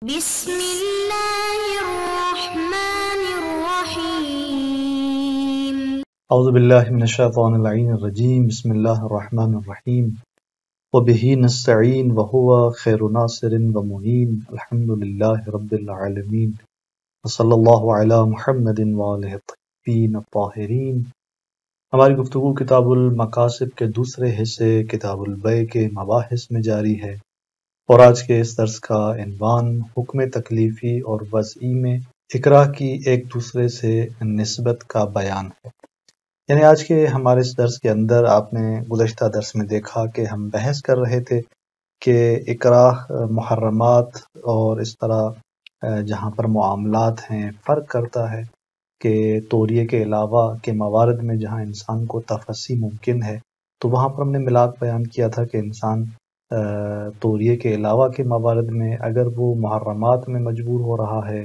بسم اللہ الرحمن الرحیم اعوذ باللہ من الشیطان اللعین الرجیم بسم اللہ الرحمن الرحیم وبہ نستعین وہو خیر ناصر ومعین الحمدللہ رب العالمین وصلی اللہ علی محمد وآلہ الطیبین الطاہرین۔ ہماری گفتگو کتاب المقاصد کے دوسرے حصے کتاب البیع کے مباحث میں جاری ہے، اور آج کے اس درس کا عنوان حکم تکلیفی اور وضعی میں اکراہ کی ایک دوسرے سے نسبت کا بیان ہے۔ یعنی آج کے ہمارے اس درس کے اندر آپ نے گزشتہ درس میں دیکھا کہ ہم بحث کر رہے تھے کہ اکراہ محرمات اور اس طرح جہاں پر معاملات ہیں فرق کرتا ہے کہ توریے کے علاوہ کے موارد میں جہاں انسان کو تفصی ممکن ہے تو وہاں پر ہم نے ملاک بیان کیا تھا کہ انسان توریے کے علاوہ کے موارد میں اگر وہ محرمات میں مجبور ہو رہا ہے،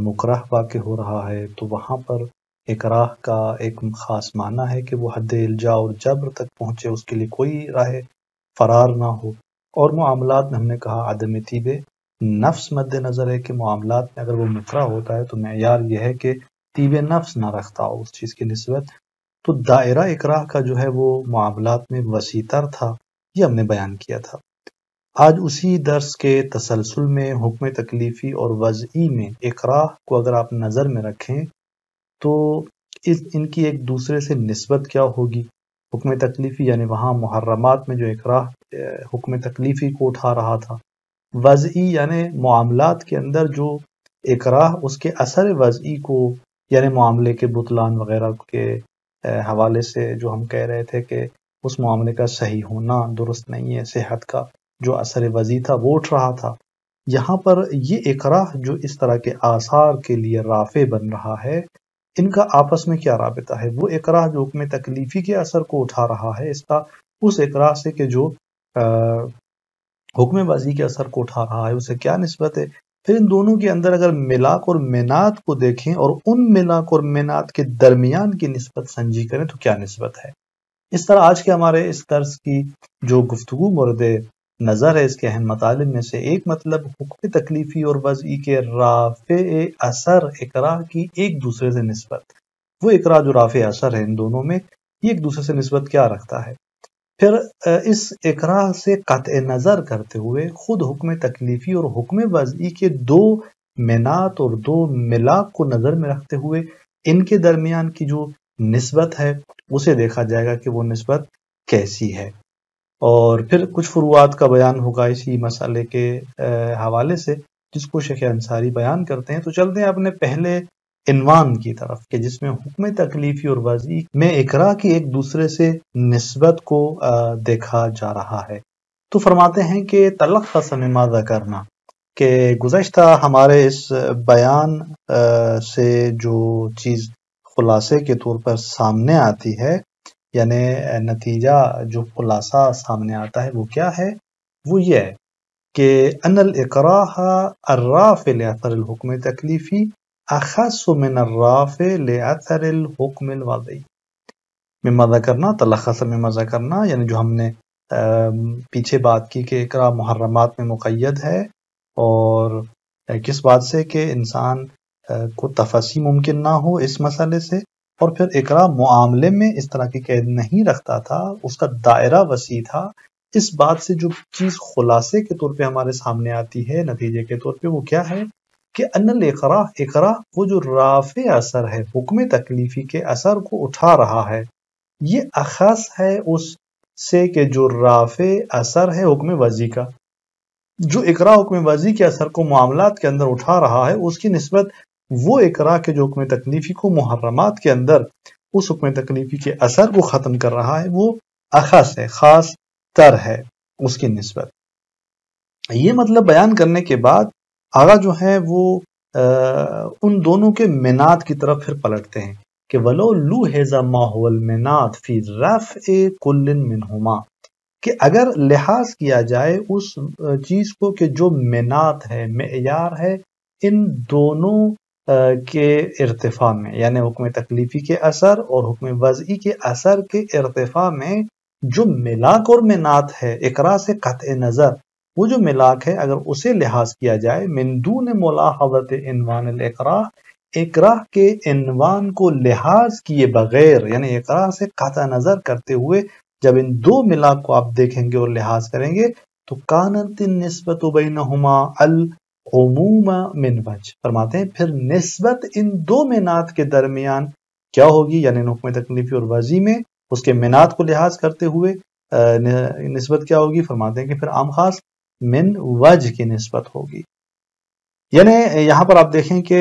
مکرہ واقع ہو رہا ہے، تو وہاں پر اکراہ کا ایک خاص معنی ہے کہ وہ حد الجا اور جبر تک پہنچے، اس کے لیے کوئی راہ فرار نہ ہو۔ اور معاملات میں ہم نے کہا عدم طیب نفس مد نظر ہے کہ معاملات میں اگر وہ مکرہ ہوتا ہے تو معیار یہ ہے کہ طیب نفس نہ رکھتا ہو اس چیز کی نسبت۔ تو دائرہ اکراہ کا جو ہے وہ معاملات میں وسیع تر تھا، یہ ہم نے بیان کیا تھا۔ آج اسی درس کے تسلسل میں حکم تکلیفی اور وضعی میں اکراہ کو اگر آپ نظر میں رکھیں تو ان کی ایک دوسرے سے نسبت کیا ہوگی۔ حکم تکلیفی یعنی وہاں محرمات میں جو اکراہ حکم تکلیفی کو اٹھا رہا تھا، وضعی یعنی معاملات کے اندر جو اکراہ اس کے اثر وضعی کو یعنی معاملے کے بطلان وغیرہ کے حوالے سے جو ہم کہہ رہے تھے کہ اس معاملے کا صحیح ہونا درست نہیں ہے، صحت کا جو اثر وضعی تھا وہ اٹھ رہا تھا۔ یہاں پر یہ اکراہ جو اس طرح کے آثار کے لیے رافع بن رہا ہے، ان کا آپس میں کیا رابطہ ہے؟ وہ اکراہ جو حکم تکلیفی کے اثر کو اٹھا رہا ہے اس کا اس اکراہ سے کہ جو حکم وضعی کے اثر کو اٹھا رہا ہے اسے کیا نسبت ہے؟ پھر ان دونوں کے اندر اگر ملاک اور منات کو دیکھیں اور ان ملاک اور منات کے درمیان کی نسبت سنجی کریں تو کیا نسبت ہے؟ اس طرح آج کے ہمارے اس درس کی جو گفتگو مورد نظر ہے، اس کے اہم مطالب میں سے ایک مطلب حکم تکلیفی اور وضعی کے رافع اثر اکراہ کی ایک دوسرے سے نسبت۔ وہ اکراہ جو رافع اثر ہے ان دونوں میں، یہ ایک دوسرے سے نسبت کیا رکھتا ہے؟ پھر اس اکراہ سے قطع نظر کرتے ہوئے خود حکم تکلیفی اور حکم وضعی کے دو منات اور دو ملاک کو نظر میں رکھتے ہوئے ان کے درمیان کی جو نسبت ہے اسے دیکھا جائے گا کہ وہ نسبت کیسی ہے، اور پھر کچھ فروعات کا بیان ہوگا اسی مسئلے کے حوالے سے جس کو شیخ انصاری بیان کرتے ہیں۔ تو چلتے ہیں اپنے پہلے عنوان کی طرف کہ جس میں حکم تکلیفی اور وضعی میں اکراہ کی ایک دوسرے سے نسبت کو دیکھا جا رہا ہے۔ تو فرماتے ہیں کہ تلخص مما ذکرنا، کہ گزشتہ ہمارے اس بیان سے جو چیز خلاصے کے طور پر سامنے آتی ہے، یعنی نتیجہ جو خلاصہ سامنے آتا ہے وہ کیا ہے؟ وہ یہ ہے کہ ان الاکراہ الرافع لاثر الحکم تکلیفی اخص من الرافع لاثر الحکم الوضعی۔ مما ذکرنا تلخص مما ذکرنا، یعنی جو ہم نے پیچھے بات کی کہ اکراہ محرمات میں مقید ہے، اور کس بات سے کہ انسان کو تفصیل ممکن نہ ہو اس مسئلے سے، اور پھر اکراہ معاملے میں اس طرح کی قید نہیں رکھتا تھا، اس کا دائرہ وسیع تھا۔ اس بات سے جو چیز خلاصے کے طور پہ ہمارے سامنے آتی ہے، نتیجے کے طور پہ، وہ کیا ہے کہ ان الاکراہ اکراہ وہ جو رافع اثر ہے حکم تکلیفی کے اثر کو اٹھا رہا ہے، یہ اخص ہے اس سے کہ جو رافع اثر ہے حکم وضعی کا۔ جو اکراہ حکم وضعی کے اثر کو معاملات کے اندر اٹھا رہا ہے اس کی نسبت وہ اکراہ کے جو حکم تکلیفی کو محرمات کے اندر اس حکم تکلیفی کے اثر کو ختم کر رہا ہے، وہ اخص ہے، خاص تر ہے اس کی نسبت۔ یہ مطلب بیان کرنے کے بعد آگا جو ہے وہ ان دونوں کے منات کی طرف پھر پلٹتے ہیں کہ وَلَوْ لُوحِظَ مَا هُوَ الْمِنَاتُ فِي رَفْعِ كُلٍّ مِّنْهُمَا، کہ اگر لحاظ کیا جائے اس چیز کو کہ جو منات ہے، معیار ہے ان دونوں کے ارتفاع میں، یعنی حکم تکلیفی کے اثر اور حکم وضعی کے اثر کے ارتفاع میں جو ملاک اور منات ہے اکراہ سے قطع نظر، وہ جو ملاک ہے اگر اسے لحاظ کیا جائے من دون ملاحظت عنوان الاکراہ، اکراہ کے عنوان کو لحاظ کیے بغیر، یعنی اکراہ سے قطع نظر کرتے ہوئے جب ان دو ملاک کو آپ دیکھیں گے اور لحاظ کریں گے تو کانت النسبۃ بینہما العموم من وجہ، فرماتے ہیں پھر نسبت ان دو منات کے درمیان کیا ہوگی، یعنی حکم تکلیفی اور وضعی میں اس کے منات کو لحاظ کرتے ہوئے نسبت کیا ہوگی، فرماتے ہیں کہ پھر عام خاص من وجہ کی نسبت ہوگی۔ یعنی یہاں پر آپ دیکھیں کہ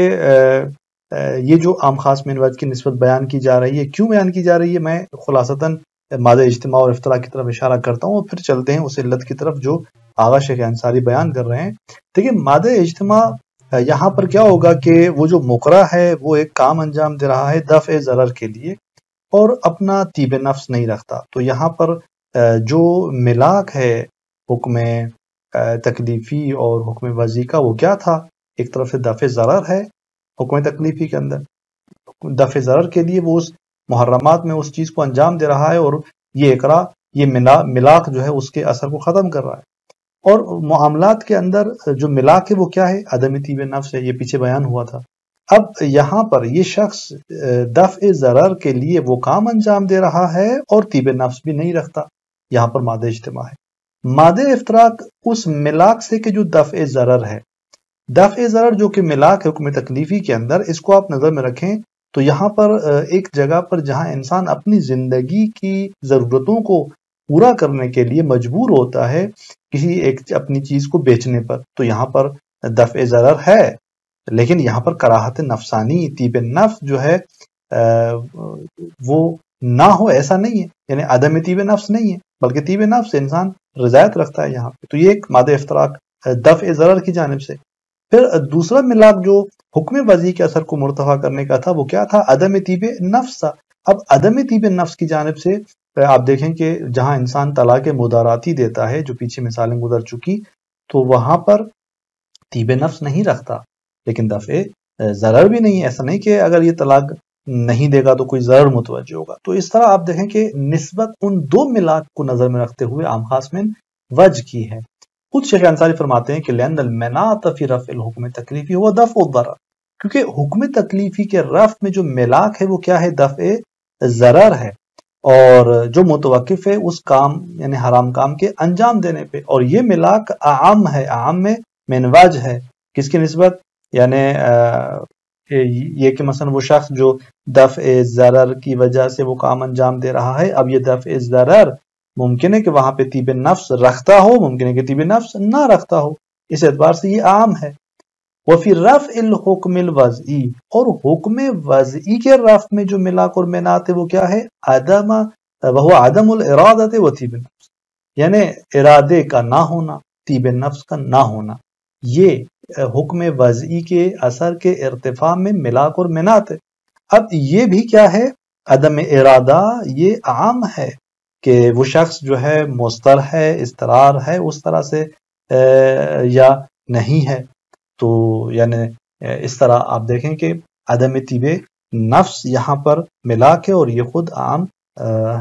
یہ جو عام خاص من وجہ کی نسبت بیان کی جا رہی ہے، کیوں بیان کی جا رہی ہے، میں خلاصتاً مادہ اجتماع اور افتراق کی طرف اشارہ کرتا ہوں اور پھر چلتے ہیں اس علت کی طرف جو آغا شیخ انصاری بیان کر رہے ہیں۔ دیکھیں مادہ اجتماع یہاں پر کیا ہوگا کہ وہ جو مکرہ ہے وہ ایک کام انجام دے رہا ہے دفع ضرر کے لیے اور اپنا طیب نفس نہیں رکھتا، تو یہاں پر جو ملاک ہے حکم تکلیفی اور حکم وضعی کا وہ کیا تھا، ایک طرف سے دفع ضرر ہے حکم تکلیفی کے اندر، دفع ضرر کے لیے وہ اس محرمات میں اس چیز کو انجام دے رہا ہے اور یہ اقرا یہ ملاک جو ہے اس کے اثر کو ختم کر رہا ہے، اور معاملات کے اندر جو ملاک ہے وہ کیا ہے، عدم طیب نفس ہے، یہ پیچھے بیان ہوا تھا۔ اب یہاں پر یہ شخص دفع ضرر کے لیے وہ کام انجام دے رہا ہے اور طیب نفس بھی نہیں رکھتا، یہاں پر مادہ اجتماع ہے۔ مادہ افتراق اس ملاک سے کہ جو دفع ضرر ہے، دفع ضرر جو کہ ملاک ہے حکم تکلیفی کے اندر، اس کو آپ نظر میں رکھیں تو یہاں پر ایک جگہ پر جہاں انسان اپنی زندگی کی ضرورتوں کو پورا کرنے کے لیے مجبور ہوتا ہے کسی ایک اپنی چیز کو بیچنے پر، تو یہاں پر دفع ضرر ہے، لیکن یہاں پر کراہت نفسانی طیب نفس جو ہے وہ نہ ہو ایسا نہیں ہے، یعنی عدم طیب نفس نہیں ہے بلکہ طیب نفس انسان رضایت رکھتا ہے یہاں پہ، تو یہ ایک مادہ افتراق دفع ضرر کی جانب سے۔ پھر دوسرا ملاک جو حکم وضعی کے اثر کو مرتفع کرنے کا تھا وہ کیا تھا، عدم طیب نفس تھا۔ اب عدم طیب نفس کی جانب سے آپ دیکھیں کہ جہاں انسان طلاق مداراتی دیتا ہے جو پیچھے مثالیں گزر چکی، تو وہاں پر طیب نفس نہیں رکھتا لیکن دفع ضرر بھی نہیں، ایسا نہیں کہ اگر یہ طلاق نہیں دے گا تو کوئی ضرر متوجہ ہوگا۔ تو اس طرح آپ دیکھیں کہ نسبت ان دو ملاک کو نظر میں رکھتے ہوئے عام خاص من وجہ کی ہے۔ خود شیخ انصاری فرماتے ہیں کہ لأن المناط فی رفع الحکم تکلیفی ہوا دفع الضرر، کیونکہ حکم تکلیفی کے رفع میں جو ملاک ہے وہ کیا ہے، دفع ضرر ہے، اور جو متوقف ہے اس کام یعنی حرام کام کے انجام دینے پہ، اور یہ ملاک اعم ہے، اعم میں من وجہ ہے، کس کی نسبت، یعنی یہ کہ مثلا وہ شخص جو دفع ضرر کی وجہ سے وہ کام انجام دے رہا ہے، اب یہ دفع ضرر ممکن ہے کہ وہاں پہ طیب نفس رکھتا ہو، ممکن ہے کہ طیب نفس نہ رکھتا ہو، اس اعتبار سے یہ عام ہے۔ وفی رفع الحکم الوضعی، اور حکم وضعی کے رفع میں جو ملاک اور منات ہے وہ کیا ہے، وہ عدم الارادۃ و طیب نفس، یعنی ارادے کا نہ ہونا، طیب نفس کا نہ ہونا، یہ حکم وضعی کے اثر کے ارتفاع میں ملاک اور منات ہے۔ اب یہ بھی کیا ہے، عدم ارادہ، یہ عام ہے کہ وہ شخص جو ہے مستر ہے، استرار ہے اس طرح سے یا نہیں ہے، تو یعنی اس طرح آپ دیکھیں کہ عدم طیب نفس یہاں پر ملاک ہے اور یہ خود عام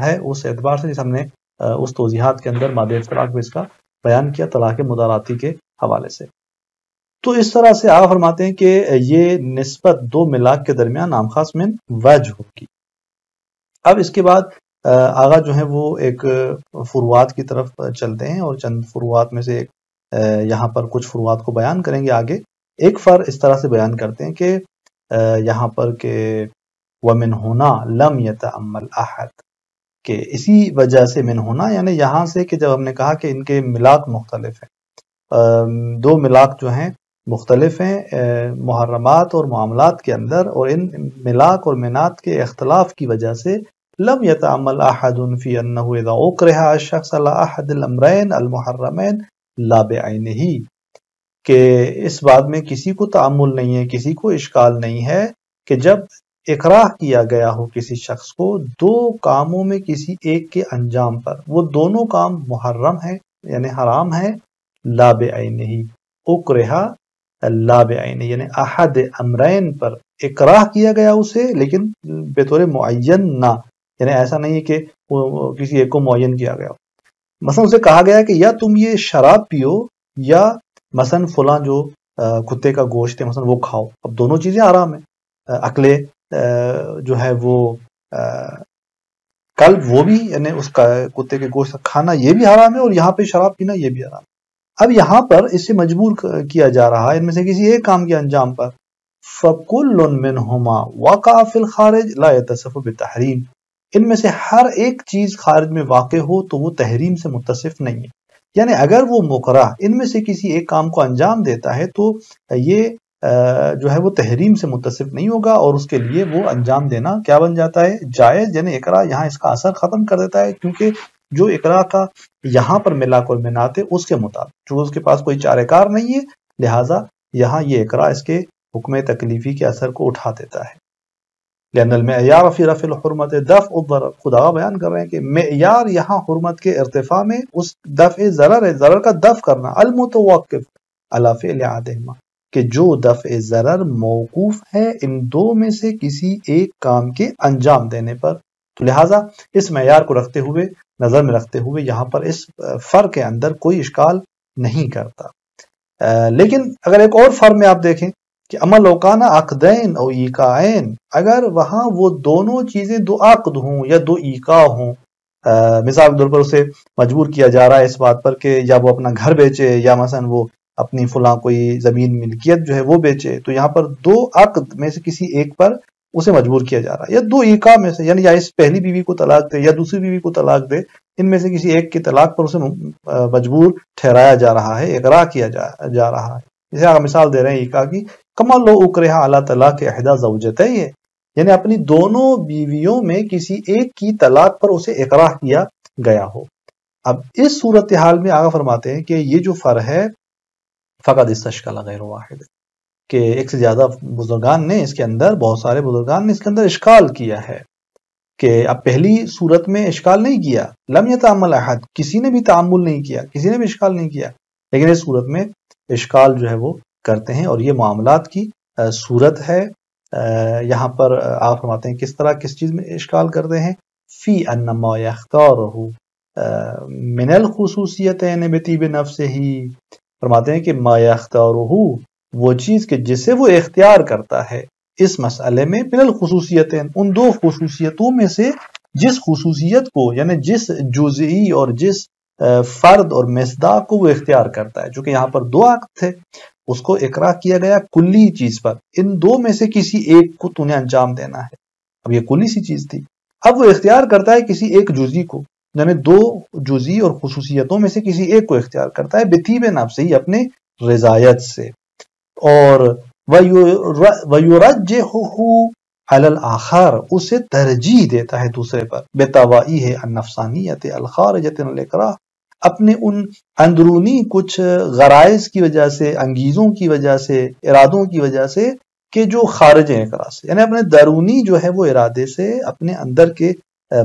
ہے، اس اعتبار سے جس ہم نے اس توضیحات کے اندر مادہ افتراق میں اس کا بیان کیا طلاق مداراتی کے حوالے سے۔ تو اس طرح سے آپ فرماتے ہیں کہ یہ نسبت دو ملاک کے درمیان عام خاص من وجہ ہوگی۔ اب اس کے بعد آغا جو ہے وہ ایک فروعات کی طرف چلتے ہیں اور چند فروعات میں سے یہاں پر کچھ فروعات کو بیان کریں گے آگے۔ ایک فر اس طرح سے بیان کرتے ہیں کہ یہاں پر کہ ومن ہونا لم یتعمل احد، کہ اسی وجہ سے من ہونا، یعنی یہاں سے کہ جب ہم نے کہا کہ ان کے ملاک مختلف ہیں، دو ملاک جو ہیں مختلف ہیں محرمات اور معاملات کے اندر، اور ان ملاک اور منات کے اختلاف کی وجہ سے لم يتعمل احد فی انہ اذا اکرہ الشخص علی احد الامرین المحرمین لا بعینہ، کہ اس بات میں کسی کو تعمل نہیں ہے، کسی کو اشکال نہیں ہے کہ جب اکراہ کیا گیا ہو کسی شخص کو دو کاموں میں کسی ایک کے انجام پر، وہ دونوں کام محرم ہے یعنی حرام ہے، لا بعینہ، اکرہ لا بعینہ، یعنی احد امرین پر اکراہ کیا گیا اسے لیکن بطور معین نہ، یعنی ایسا نہیں ہے کہ وہ کسی ایک کو معین کیا گیا، مثلا اسے کہا گیا کہ یا تم یہ شراب پیو یا مثلا فلاں جو کتے کا گوشت ہے مثلا وہ کھاؤ. اب دونوں چیزیں حرام ہیں. عقلے جو ہے وہ قلب وہ بھی یعنی اس کا کتے کے گوشت کھانا یہ بھی حرام ہے، اور یہاں پہ شراب پینا یہ بھی حرام ہے. اب یہاں پر اس سے مجبور کیا جا رہا ہے ان میں سے کسی ایک کام کے انجام پر. فَكُلٌّ مِّنْهُمَا وَقَعَ فِي الْخَارِجِ لَا يَتَّصِفُ بِالتَّحْرِيمِ. ان میں سے ہر ایک چیز خارج میں واقع ہو تو وہ تحریم سے متصف نہیں ہے. یعنی اگر وہ مکرہ ان میں سے کسی ایک کام کو انجام دیتا ہے تو یہ جو ہے وہ تحریم سے متصف نہیں ہوگا، اور اس کے لیے وہ انجام دینا کیا بن جاتا ہے؟ جائز. یعنی اقرا یہاں اس کا اثر ختم کر دیتا ہے، کیونکہ جو اقرا کا یہاں پر ملاک اور منات ہے اس کے مطابق جو اس کے پاس کوئی چارہ کار نہیں ہے، لہٰذا یہاں یہ اقرا اس کے حکم تکلیفی کے اثر کو اٹھا دیتا ہے. لأن المعیار فی رفع الحرمت دفع الضرر. خدا بیان کر رہے ہیں کہ معیار یہاں حرمت کے ارتفاع میں اس دفع ضرر ہے، ضرر کا دفع کرنا. المتوقف علی فعل احدہما، کہ جو دفع ضرر موقوف ہے ان دو میں سے کسی ایک کام کے انجام دینے پر. تو لہٰذا اس معیار کو رکھتے ہوئے نظر میں رکھتے ہوئے یہاں پر اس فرق کے اندر کوئی اشکال نہیں کرتا. لیکن اگر ایک اور فرق میں آپ دیکھیں کہ اما لوکانہ عقدین او ایقاعین، اگر وہاں وہ دونوں چیزیں دو عقد ہوں یا دو ایقاع ہوں، مثال کے طور پر اسے مجبور کیا جا رہا ہے اس بات پر کہ یا وہ اپنا گھر بیچے یا مثلا وہ اپنی فلاں کوئی زمین ملکیت جو ہے وہ بیچے، تو یہاں پر دو عقد میں سے کسی ایک پر اسے مجبور کیا جا رہا ہے، یا دو ایقاع میں سے، یعنی یا اس پہلی بیوی کو طلاق دے یا دوسری بیوی کو طلاق دے، ان میں سے کسی ایک کی طلاق پر اسے مجبور ٹھہرایا جا رہا ہے، اقرار کیا جا رہا ہے. جیسے آپ مثال دے رہے ہیں ایقاع کی، کما لو اکرہ علی طلاق احدی زوجتیہ، یعنی اپنی دونوں بیویوں میں کسی ایک کی طلاق پر اسے اقرار کیا گیا ہو. اب اس صورتحال میں آگے فرماتے ہیں کہ یہ جو فرق ہے فقط استشکل غیر واحد، کہ ایک سے زیادہ بزرگان نے اس کے اندر، بہت سارے بزرگان نے اس کے اندر اشکال کیا ہے. کہ اب پہلی صورت میں اشکال نہیں کیا، لم یتعمل احد، کسی نے بھی تعامل نہیں کیا، کسی نے بھی اشکال نہیں کیا، لیکن اس صورت میں اشکال جو ہے وہ کرتے ہیں، اور یہ معاملات کی صورت ہے. یہاں پر آپ فرماتے ہیں کس طرح کس چیز میں اشکال کرتے ہیں؟ فی ان ما یختارہ من الخصوصیتین بطیب نفسہ، فرماتے ہیں کہ ما یختارہ، وہ چیز کہ جسے وہ اختیار کرتا ہے اس مسئلے میں، من الخصوصیتین، ان دو خصوصیتوں میں سے جس خصوصیت کو، یعنی جس جزئی اور جس فرد اور مصداق کو وہ اختیار کرتا ہے. چونکہ یہاں پر دو عقد تھے، اس کو اقرار کیا گیا کلی چیز پر، ان دو میں سے کسی ایک کو تو نے انجام دینا ہے. اب یہ کلی سی چیز تھی، اب وہ اختیار کرتا ہے کسی ایک جزئی کو، یعنی دو جزئی اور خصوصیتوں میں سے کسی ایک کو اختیار کرتا ہے بطیب نفس ہی، اپنے رضایت سے، اور وَيُرَجِّحُهُ عَلَى الْآخَرِ، اسے ترجیح دیتا ہے دوسرے پر، بِتَوَائِهِ النَّفْسَانِيَّةِ الْخَارِجَةِ عَنِ الْإِقْرَارِ، اپنے ان اندرونی کچھ غرائز کی وجہ سے، انگیزوں کی وجہ سے، ارادوں کی وجہ سے، کہ جو خارج ہیں اقرار سے، یعنی اپنے درونی جو ہے وہ ارادے سے، اپنے اندر کے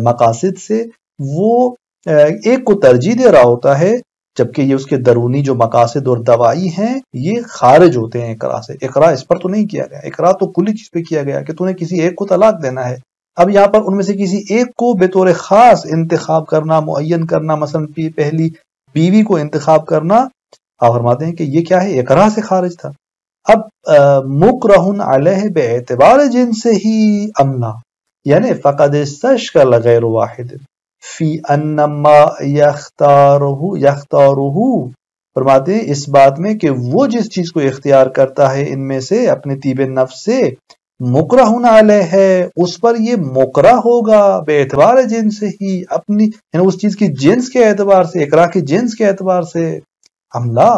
مقاصد سے وہ ایک کو ترجیح دے رہا ہوتا ہے، جبکہ یہ اس کے درونی جو مقاصد اور دوائی ہیں یہ خارج ہوتے ہیں اقرار سے. اقرار اس پر تو نہیں کیا گیا، اقرار تو کلی چیز پہ کیا گیا کہ تو نے کسی ایک کو طلاق دینا ہے. اب یہاں پر ان میں سے کسی ایک کو بطور خاص انتخاب کرنا، معین کرنا، مثلا پہلی بیوی کو انتخاب کرنا، آپ فرماتے ہیں کہ یہ کیا ہے؟ اقرار سے خارج تھا. اب مکرہ علیہ باعتبار جنس ہی املا، یعنی فقد استشکل غیر واحد فی انما یختارہ، فرماتے ہیں اس بات میں کہ وہ جس چیز کو اختیار کرتا ہے ان میں سے اپنے طیب نفس سے، مکرہ علیہ ہے، اس پر یہ مکرہ ہوگا بے اعتبار جنس ہی، اپنی یعنی اس چیز کی جنس کے اعتبار سے، اقرار کی جنس کے اعتبار سے، املا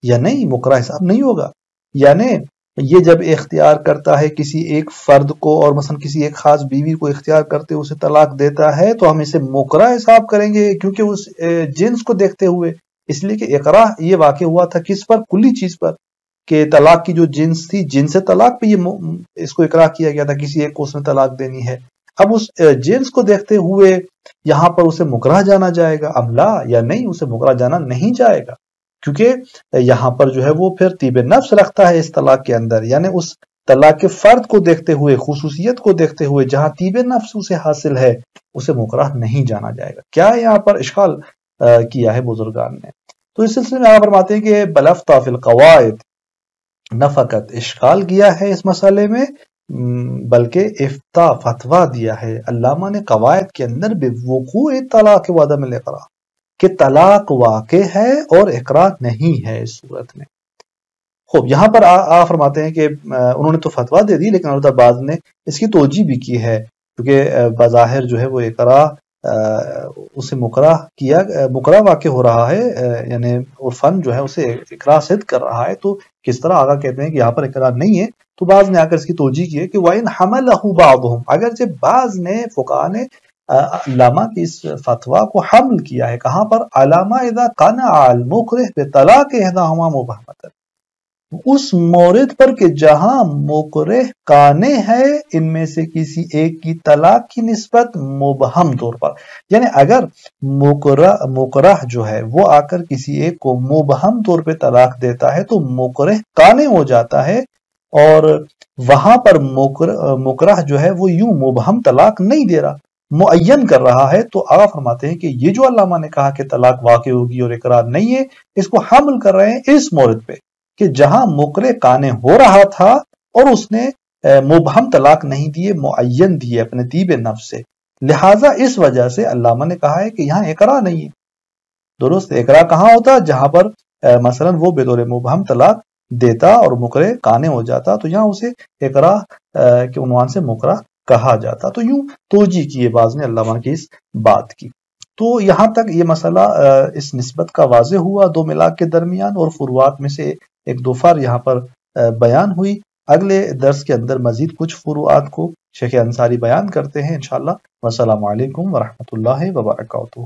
یا نہیں، مکرہ حساب نہیں ہوگا. یعنی یہ جب اختیار کرتا ہے کسی ایک فرد کو، اور مثلا کسی ایک خاص بیوی کو اختیار کرتے اسے طلاق دیتا ہے، تو ہم اسے مکرہ حساب کریں گے، کیونکہ اس جنس کو دیکھتے ہوئے. اس لیے کہ اقرار یہ واقع ہوا تھا کس پر؟ کلی چیز پر، کہ طلاق کی جو جنس تھی، جنس طلاق پہ یہ اس کو اقرار کیا گیا تھا، کسی ایک کو اس نے طلاق دینی ہے. اب اس جنس کو دیکھتے ہوئے یہاں پر اسے مکرہ جانا جائے گا، املا یا نہیں، اسے مکرہ جانا نہیں جائے گا، کیونکہ یہاں پر جو ہے وہ پھر طیب نفس رکھتا ہے اس طلاق کے اندر، یعنی اس طلاق کے فرد کو دیکھتے ہوئے، خصوصیت کو دیکھتے ہوئے، جہاں طیب نفس اسے حاصل ہے اسے مکرہ نہیں جانا جائے گا. کیا یہاں پر اشکال کیا ہے بزرگان نے؟ تو اس سلسلے میں آپ فرماتے ہیں کہ بلفتا فی القواعد، نہ فقط اشکال کیا ہے اس مسئلے میں بلکہ افتاء فتویٰ دیا ہے علامہ نے قواعد کے اندر بے وقوع طلاق و عدم الاقرار، کہ طلاق واقع ہے اور اقرار نہیں ہے اس صورت میں۔ خوب، یہاں پر آپ فرماتے ہیں کہ انہوں نے تو فتویٰ دے دی لیکن البتہ بعض نے اس کی توجیہ بھی کی ہے، کیونکہ بظاہر جو ہے وہ اقرار اسے مکرہ واقع ہو رہا ہے، یعنی عرفاً جو ہے اسے اقرار صدق کر رہا ہے، تو کس طرح آقا کہتے ہیں کہ یہاں پر اقرار نہیں ہے؟ تو بعض نے آ کر اس کی توجیہ کی ہے کہ وَإِنْ حَمَلَهُ بَعْضُهُمْ، اگرچہ بعض نے فقہاء نے علامہ کی اس فتویٰ کو حمل کیا ہے، کہاں پر؟ علامہ اذا قنع المکرہ بطلاق احداہما مبہمۃ، اس مورد پر کہ جہاں مکرہ قانع ہے ان میں سے کسی ایک کی طلاق کی نسبت مبہم طور پر، یعنی اگر مکرہ جو ہے وہ آ کر کسی ایک کو مبہم طور پہ طلاق دیتا ہے تو مکرہ قانع ہو جاتا ہے، اور وہاں پر مکرہ جو ہے وہ یوں مبہم طلاق نہیں دے رہا، معین کر رہا ہے۔ تو آپ فرماتے ہیں کہ یہ جو علامہ نے کہا کہ طلاق واقع ہوگی اور اقرار نہیں ہے، اس کو حمل کر رہے ہیں اس مورد پہ کہ جہاں مکرہ قانع ہو رہا تھا اور اس نے مبہم طلاق نہیں دیے، معین دیے اپنے طیب نفس سے، لہٰذا اس وجہ سے علامہ نے کہا ہے کہ یہاں اقرار نہیں ہے۔ درست، اقرار کہاں ہوتا؟ جہاں پر مثلا وہ بطور مبہم طلاق دیتا اور مکرہ قانع ہو جاتا، تو یہاں اسے اقرار کے عنوان سے مکرہ کہا جاتا۔ تو یوں توجیہ کی بعض نے علامہ کی اس بات کی۔ تو یہاں تک یہ مسئلہ اس نسبت کا واضح ہوا دو ملاک کے درمیان، اور فروعات میں سے ایک دو فر یہاں پر بیان ہوئی۔ اگلے درس کے اندر مزید کچھ فروعات کو شیخ انصاری بیان کرتے ہیں انشاءاللہ۔ والسلام علیکم ورحمۃ اللہ وبرکاتہ۔